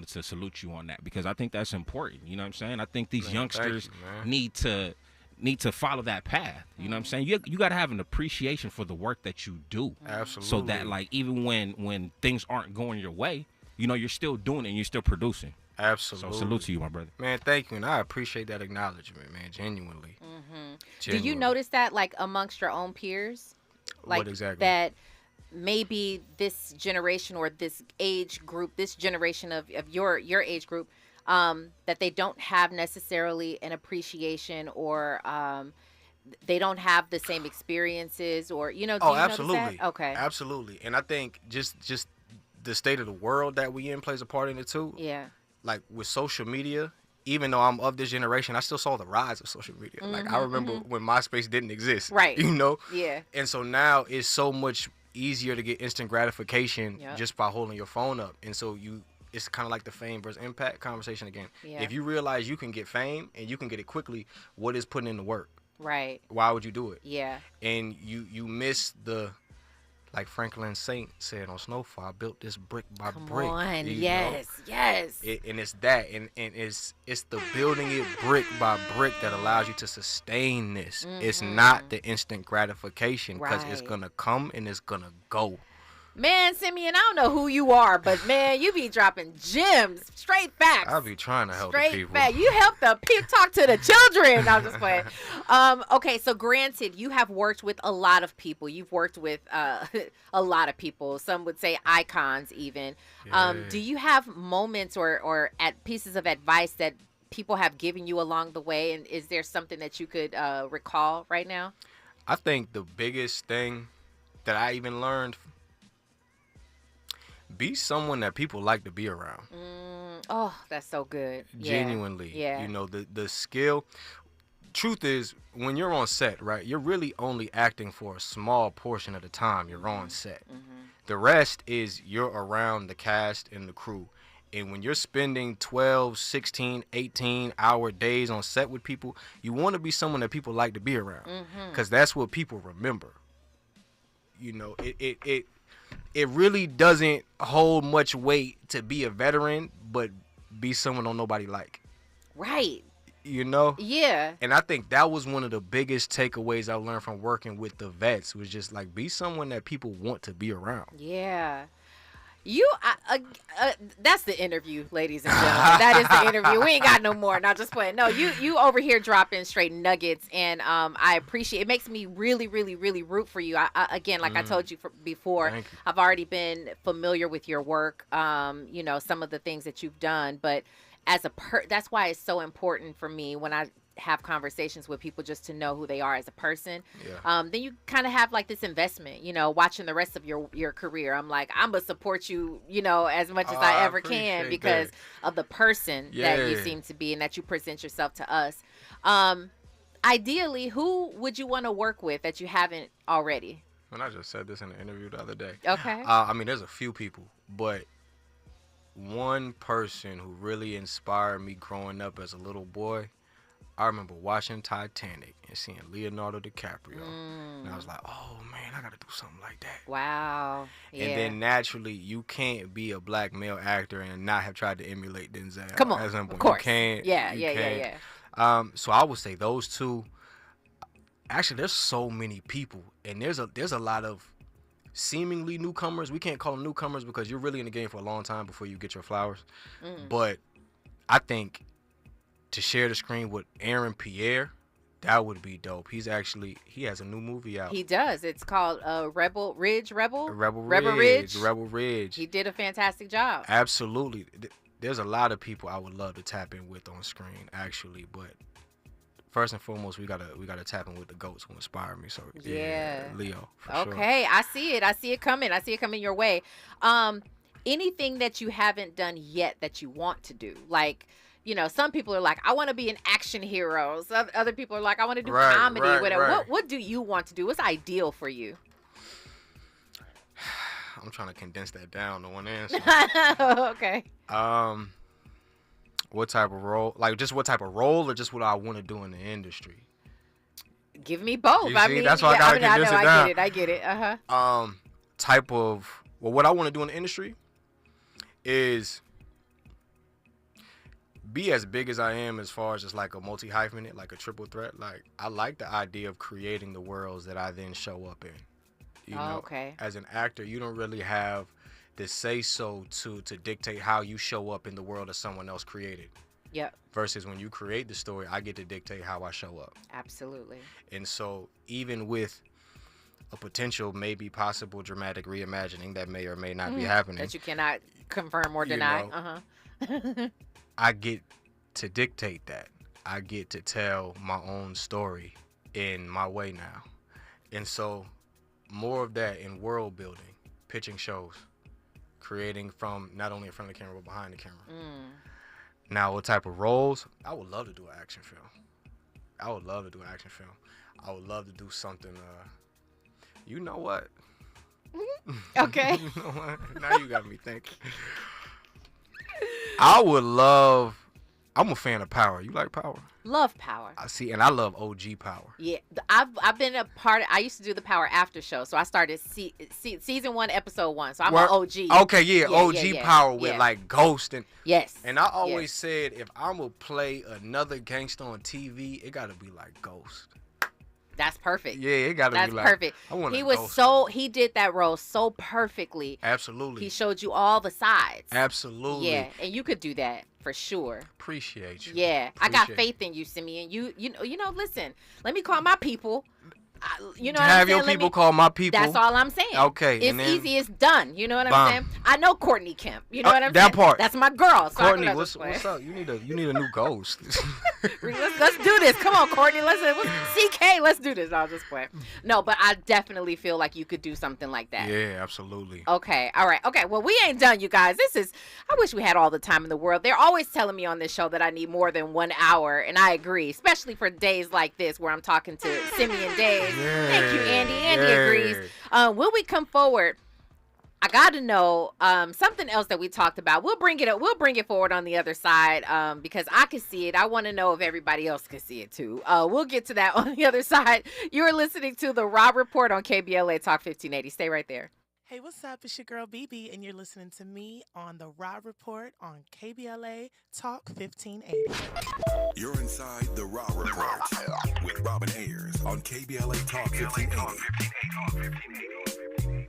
to salute you on that, because I think that's important. You know what I'm saying? I think these youngsters need to follow that path. You know what I'm saying? You got to have an appreciation for the work that you do. Absolutely. So that, like, even when things aren't going your way, you're still doing it and you're still producing. Absolutely. So salute to you, my brother. Man, thank you, and I appreciate that acknowledgement, man, genuinely. Do you notice that, like, amongst your own peers? Like, what exactly? That maybe this generation or this age group, this generation of your age group, that they don't have necessarily an appreciation, or they don't have the same experiences, or, do you absolutely. notice that? Okay. Absolutely. And I think just the state of the world that we in plays a part in it too. Yeah. Like with social media, even though I'm of this generation, I still saw the rise of social media. Like I remember when MySpace didn't exist. Right. Yeah. And so now it's so much easier to get instant gratification just by holding your phone up. And so it's kind of like the fame versus impact conversation again. Yeah. If you realize you can get fame and you can get it quickly, what is putting in the work? Right. Why would you do it? Yeah. And you miss like Franklin Saint said on Snowfall, I built this brick by brick. Come on, yes. And it's that, and it's the building it brick by brick that allows you to sustain this. It's not the instant gratification, because it's gonna come and it's gonna go. Man, Simeon, I don't know who you are, but man, you be dropping gems, straight facts. I'll be trying to help the Straight people. facts. You help the people talk to the children. I'm just playing. Okay, so granted, you have worked with a lot of people. You've worked with a lot of people. Some would say icons, even. Do you have moments or at pieces of advice that people have given you along the way? And is there something that you could recall right now? I think the biggest thing that I even learned, be someone that people like to be around. Oh, that's so good. Genuinely. Yeah. The skill. Truth is, when you're on set, right, you're really only acting for a small portion of the time you're on set. The rest is you're around the cast and the crew. And when you're spending 12, 16, 18-hour days on set with people, you want to be someone that people like to be around. Because that's what people remember. It really doesn't hold much weight to be a veteran, but be someone don't nobody like. Right. Yeah. And I think that was one of the biggest takeaways I learned from working with the vets, was just like, be someone that people want to be around. Yeah. That's the interview, ladies and gentlemen. That is the interview. We ain't got no more. Not just playing. No, you over here dropping straight nuggets, and I appreciate it. Makes me really, really, really root for you. Again, like I told you before, I've already been familiar with your work. Some of the things that you've done, but that's why it's so important for me when I have conversations with people, just to know who they are as a person. Then you kind of have like this investment, watching the rest of your career. I'm like, I'm gonna support you, as much as I ever can, because of the person that you seem to be and that you present yourself to us. Ideally, who would you want to work with that you haven't already? And I just said this in an interview the other day. Okay. There's a few people, but one person who really inspired me growing up as a little boy, I remember watching Titanic and seeing Leonardo DiCaprio. And I was like, oh, man, I got to do something like that. Wow. Yeah. And then naturally, you can't be a black male actor and not have tried to emulate Denzel. Come on, of course. You can't. Yeah. So I would say those two. Actually, there's so many people. And there's a lot of seemingly newcomers. We can't call them newcomers because you're really in the game for a long time before you get your flowers. But I think to share the screen with Aaron Pierre, that would be dope. He has a new movie out. He does. It's called Rebel Ridge. Rebel Ridge. He did a fantastic job. Absolutely. There's a lot of people I would love to tap in with on screen, actually, but first and foremost, we gotta tap in with the GOATs who inspire me. So Leo. For okay, sure. I see it coming. I see it coming your way. Anything that you haven't done yet that you want to do, like, some people are like, I want to be an action hero. Some other people are like, I want to do comedy. Whatever. Right. What do you want to do? What's ideal for you? I'm trying to condense that down to one answer. Okay. What type of role? Like, just what type of role, or just what I want to do in the industry? Give me both. You see, that's why I gotta condense it down. I get it. Uh-huh. Type of, well, what I want to do in the industry is be as big as I am as far as just like a multi-hyphenate, like a triple threat. Like, I like the idea of creating the worlds that I then show up in. You know, okay. As an actor, you don't really have the say-so to dictate how you show up in the world that someone else created. Yep. Versus when you create the story, I get to dictate how I show up. Absolutely. And so even with a potential, maybe possible dramatic reimagining that may or may not be happening. That you cannot confirm or deny. I get to dictate that. I get to tell my own story in my way now. And so more of that in world building, pitching shows, creating from not only in front of the camera but behind the camera. Now, what type of roles? I would love to do an action film. I would love to do something, you know what? Okay. You know what? Now you got me thinking. I would love, I'm a fan of Power. You like Power? Love Power. I see, and I love OG Power. Yeah, I've been a part of, I used to do the Power after show, so I started season 1, episode 1. So I'm an OG. Okay, yeah, OG Power with like Ghost and yes. And I always said if I'm gonna play another gangster on TV, it gotta be like Ghost. That's perfect. Yeah, it gotta be like. That's perfect. I want he a was Ghost. so he did that role so perfectly. Absolutely. He showed you all the sides. Absolutely. Yeah, and you could do that for sure. Appreciate you. Yeah, I got faith in you, Simeon. You know. Listen, let me call my people. You know what I'm Have saying? your people call my people. That's all I'm saying. Okay. It's and then, easy. It's done. You know what I'm Bam. saying? I know Courtney Kemp. You know what I'm that saying? part. That's my girl. So Courtney, I what's up? You need a new Ghost. let's do this. Come on, Courtney. CK. Let's do this. I'll just play. No, but I definitely feel like you could do something like that. Yeah, absolutely. Okay. All right. Okay. Well, we ain't done, you guys. I wish we had all the time in the world. They're always telling me on this show that I need more than 1 hour, and I agree, especially for days like this where I'm talking to Simeon Daise. Yeah. Thank you, Andy. Andy agrees. Will we come forward? I got to know something else that we talked about. We'll bring it forward on the other side because I can see it. I want to know if everybody else can see it too. We'll get to that on the other side. You're listening to The Rob Report on KBLA Talk 1580. Stay right there. Hey, what's up? It's your girl, BB, and you're listening to me on The Rob Report on KBLA Talk 1580. You're inside The Rob Report with Robin Ayers on KBLA Talk 1580.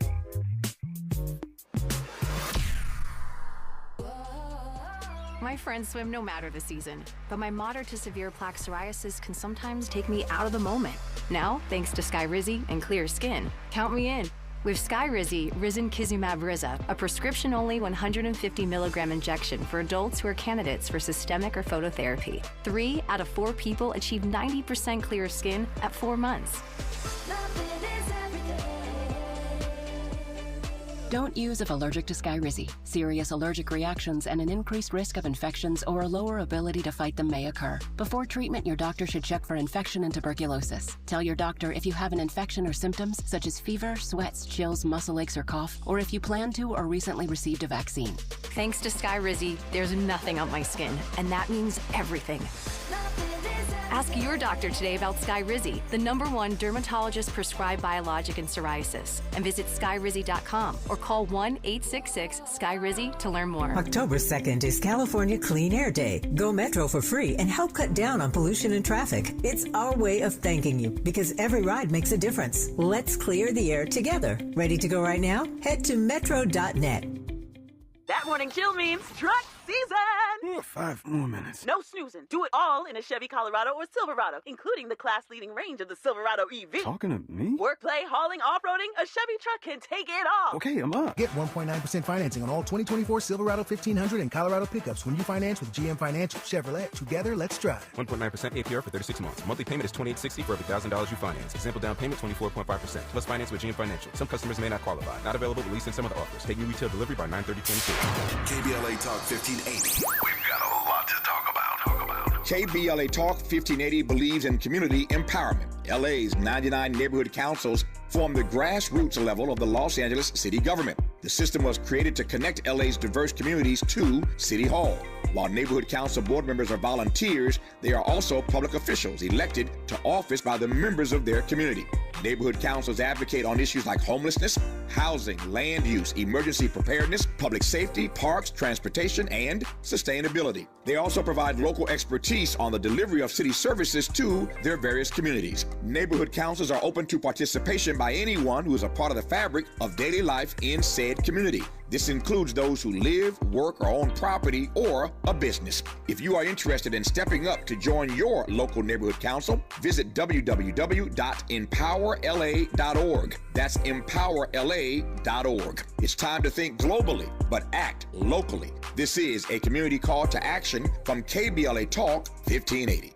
My friends swim no matter the season, but my moderate to severe plaque psoriasis can sometimes take me out of the moment. Now, thanks to Skyrizi and clear skin, count me in. With Skyrizi, Risankizumab Riza, a prescription-only 150 milligram injection for adults who are candidates for systemic or phototherapy. 3 out of 4 people achieve 90% clear skin at 4 months. Don't use if allergic to Skyrizi. Serious allergic reactions and an increased risk of infections or a lower ability to fight them may occur. Before treatment, your doctor should check for infection and tuberculosis. Tell your doctor if you have an infection or symptoms such as fever, sweats, chills, muscle aches, or cough, or if you plan to or recently received a vaccine. Thanks to Skyrizi, there's nothing on my skin, and that means everything. Ask your doctor today about Skyrizi, the #1 dermatologist-prescribed biologic in psoriasis, and visit skyrizi.com or call 1-866-SKYRIZI to learn more. October 2nd is California Clean Air Day. Go Metro for free and help cut down on pollution and traffic. It's our way of thanking you because every ride makes a difference. Let's clear the air together. Ready to go right now? Head to metro.net. That morning chill means truck season. 5 more minutes. No snoozing. Do it all in a Chevy Colorado or Silverado, including the class-leading range of the Silverado EV. Talking to me? Work, play, hauling, off-roading, a Chevy truck can take it all. Okay, I'm up. Get 1.9% financing on all 2024 Silverado 1500 and Colorado pickups when you finance with GM Financial. Chevrolet, together, let's drive. 1.9% APR for 36 months. Monthly payment is $28.60 for every $1,000 you finance. Example down payment 24.5%. Plus finance with GM Financial. Some customers may not qualify. Not available at least in some other offers. Take new retail delivery by 9/30/22. KBLA Talk 1580. We've got a lot to talk about. KBLA Talk 1580 believes in community empowerment. LA's 99 neighborhood councils form the grassroots level of the Los Angeles city government. The system was created to connect LA's diverse communities to City Hall. While neighborhood council board members are volunteers, they are also public officials elected to office by the members of their community. Neighborhood councils advocate on issues like homelessness, housing, land use, emergency preparedness, public safety, parks, transportation, and sustainability. They also provide local expertise on the delivery of city services to their various communities. Neighborhood councils are open to participation by anyone who is a part of the fabric of daily life in said community. This includes those who live, work, or own property or a business. If you are interested in stepping up to join your local neighborhood council, visit www.empowerla.org. That's empowerla.org. It's time to think globally, but act locally. This is a community call to action from KBLA Talk 1580.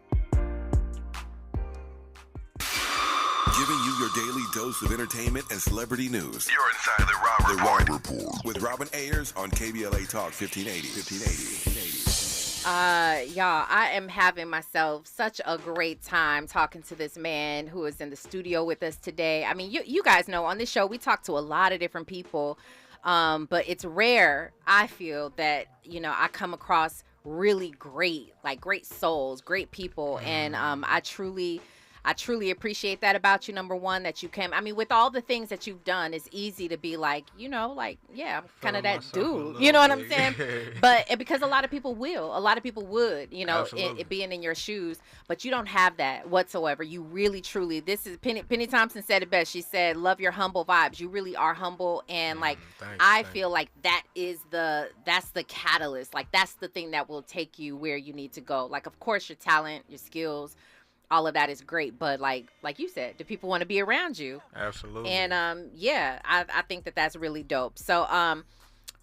Giving you your daily dose of entertainment and celebrity news. You're inside the Rob Report. With Robin Ayers on KBLA Talk 1580. Y'all, I am having myself such a great time talking to this man who is in the studio with us today. I mean, you guys know on this show we talk to a lot of different people, but it's rare, I feel, that, you know, I come across really great souls, great people, and I truly appreciate that about you. Number one, that you came. I mean, with all the things that you've done, it's easy to be like, you know, like, yeah, I'm kind of that dude. You know what I'm saying? But because a lot of people would, you know, it being in your shoes. But you don't have that whatsoever. You really, truly, this is Penny Thompson said it best. She said, love your humble vibes. You really are humble. And like, I feel like that's the catalyst. Like, that's the thing that will take you where you need to go. Like, of course, your talent, your skills, all of that is great, but like you said, do people want to be around you? Absolutely. And I think that's really dope. So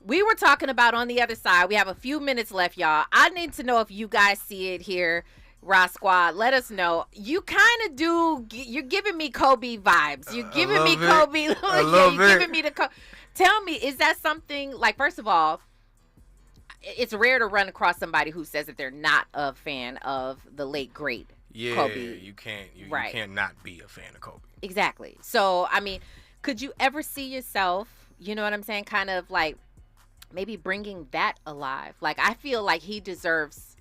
we were talking about on the other side. We have a few minutes left, y'all. I need to know if you guys see it here. Ross Squad, let us know. You kind of do. You're giving me Kobe vibes. You're giving me Kobe. You're giving me the Kobe. Tell me, is that something like? First of all, it's rare to run across somebody who says that they're not a fan of the late great. Yeah, Kobe. you can't not be a fan of Kobe. Exactly. So, I mean, could you ever see yourself, you know what I'm saying, kind of like maybe bringing that alive? Like, I feel like he deserves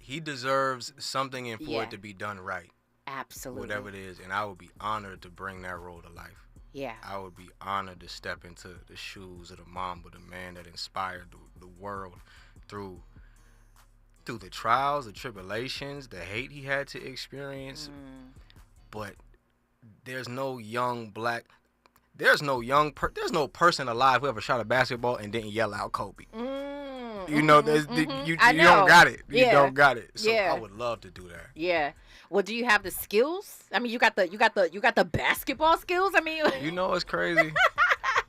something and for it to be done right. Absolutely. Whatever it is. And I would be honored to bring that role to life. Yeah. I would be honored to step into the shoes of the Mamba, the man that inspired the world through the trials, the tribulations, the hate he had to experience. But there's no person alive who ever shot a basketball and didn't yell out Kobe. You know, you don't got it. You don't got it. So I would love to do that. Yeah. Well, do you have the skills? I mean, you got the basketball skills. I mean, you know, it's crazy.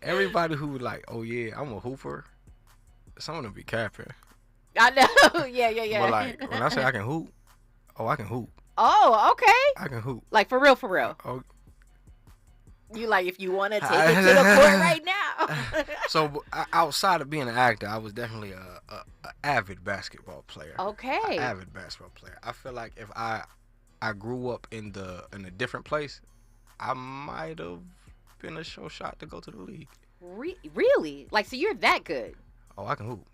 Everybody who like, oh yeah, I'm a hooper. Some of them be capping. I know. Yeah. But like when I say I can hoop, I can hoop. Oh, okay. I can hoop. Like for real. Oh. You like if you want to take it to the court right now. So outside of being an actor, I was definitely a avid basketball player. Okay. Avid basketball player. I feel like if I grew up in a different place, I might have been a sure shot to go to the league. Really? Like, so you're that good? Oh, I can hoop.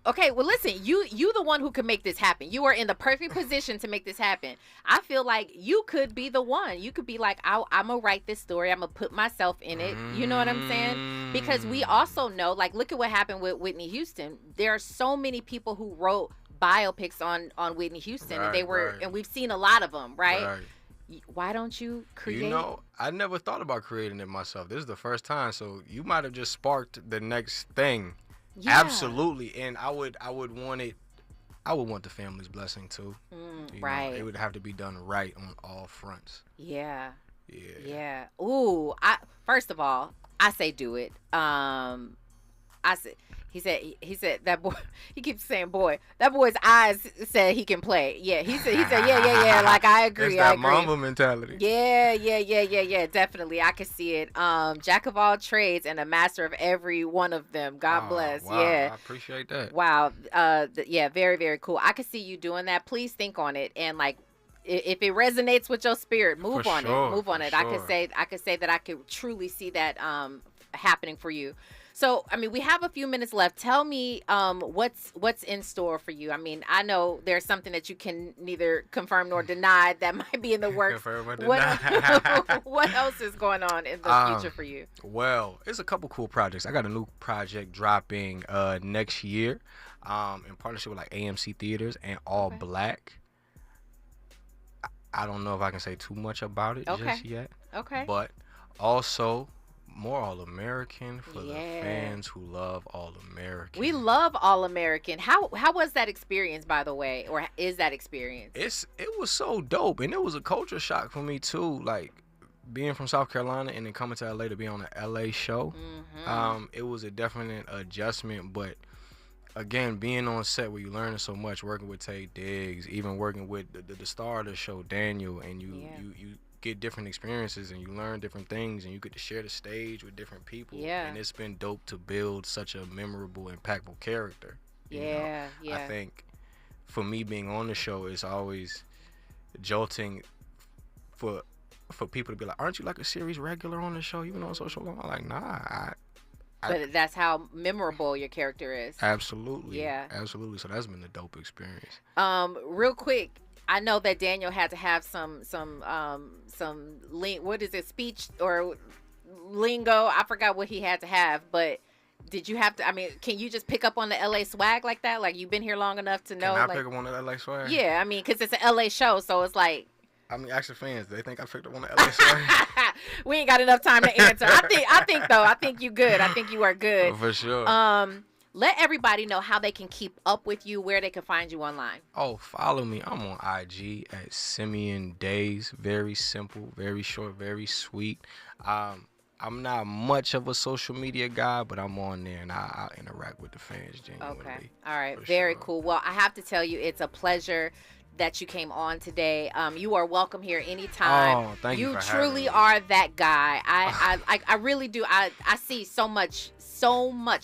Okay, well, listen, you the one who can make this happen. You are in the perfect position to make this happen. I feel like you could be the one. You could be like, I'm going to write this story. I'm going to put myself in it. You know what I'm saying? Because we also know, like, look at what happened with Whitney Houston. There are so many people who wrote biopics on Whitney Houston, and and we've seen a lot of them, right? Why don't you create? You know, I never thought about creating it myself. This is the first time, so you might have just sparked the next thing. Yeah. Absolutely, and I would want it. I would want the family's blessing too. Right. It would have to be done right on all fronts. Yeah. Ooh, first of all, I say do it. He said that boy. He keeps saying boy. That boy's eyes said he can play. Yeah, he said yeah. Like I agree. It's that Mamba mentality. Yeah. Definitely, I can see it. Jack of all trades and a master of every one of them. God bless. Wow, yeah, I appreciate that. Wow. Very, very cool. I can see you doing that. Please think on it and like. If it resonates with your spirit, move on it. I could say that I could truly see that happening for you. So, I mean, we have a few minutes left. Tell me what's in store for you. I mean, I know there's something that you can neither confirm nor deny that might be in the works. What else is going on in the future for you? Well, it's a couple cool projects. I got a new project dropping next year in partnership with like AMC Theaters and All Black. I don't know if I can say too much about it just yet. Okay. But also more All-American for the fans who love All-American. We love All-American. How was that experience, by the way, or is that experience? It was so dope, and it was a culture shock for me too. Like being from South Carolina and then coming to LA to be on an LA show. It was a definite adjustment, but again, being on set where you learning so much, working with Tay Diggs, even working with the star of the show, Daniel, and you get different experiences and you learn different things and you get to share the stage with different people. Yeah. And it's been dope to build such a memorable, impactful character. Yeah. I think for me being on the show is always jolting for people to be like, aren't you like a series regular on the show? You've been on social long? I'm like, nah. But that's how memorable your character is. Absolutely. Yeah. Absolutely. So that's been a dope experience. Real quick, I know that Daniel had to have some what is it, speech or lingo? I forgot what he had to have, but did you have to? I mean, can you just pick up on the LA swag like that? Like you've been here long enough to know? Can I pick up on the LA swag? Yeah, I mean, because it's an LA show, so it's like. I mean, ask your fans. They think I picked up on the LA swag. We ain't got enough time to answer. I think you good. I think you are good. For sure. Let everybody know how they can keep up with you, where they can find you online. Oh, follow me. I'm on IG at Simeon Daise. Very simple, very short, very sweet. I'm not much of a social media guy, but I'm on there and I interact with the fans genuinely. Okay. All right. Very cool. Well, I have to tell you, it's a pleasure that you came on today. You are welcome here anytime. Oh, thank you for truly having me. are that guy. I really do. I see so much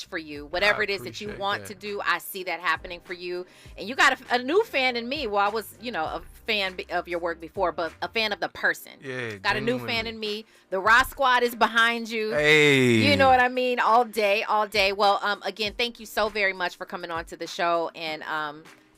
for you. Whatever it is that you want to do, I see that happening for you. And you got a new fan in me. Well, I was, a fan of your work before, but a fan of the person. Yeah, got a new fan in me. The Raw Squad is behind you. Hey. You know what I mean? All day. Well, again, thank you so very much for coming on to the show. And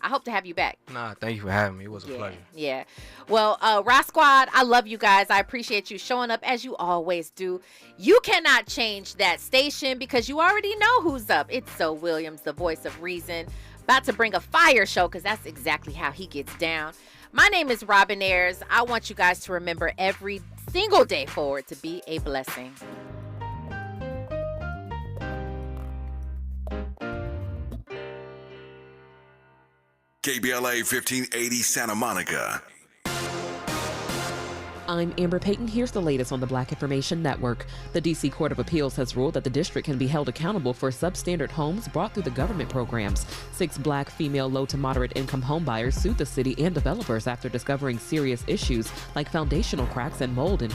I hope to have you back. Nah, thank you for having me. It was a pleasure. Yeah. Well, Raw Squad, I love you guys. I appreciate you showing up as you always do. You cannot change that station because you already know who's up. It's So Williams, the voice of reason, about to bring a fire show because that's exactly how he gets down. My name is Robin Ayers. I want you guys to remember every single day forward to be a blessing. KBLA 1580 Santa Monica. I'm Amber Payton. Here's the latest on the Black Information Network. The D.C. Court of Appeals has ruled that the district can be held accountable for substandard homes brought through the government programs. 6 Black female low to moderate income homebuyers sued the city and developers after discovering serious issues like foundational cracks and mold in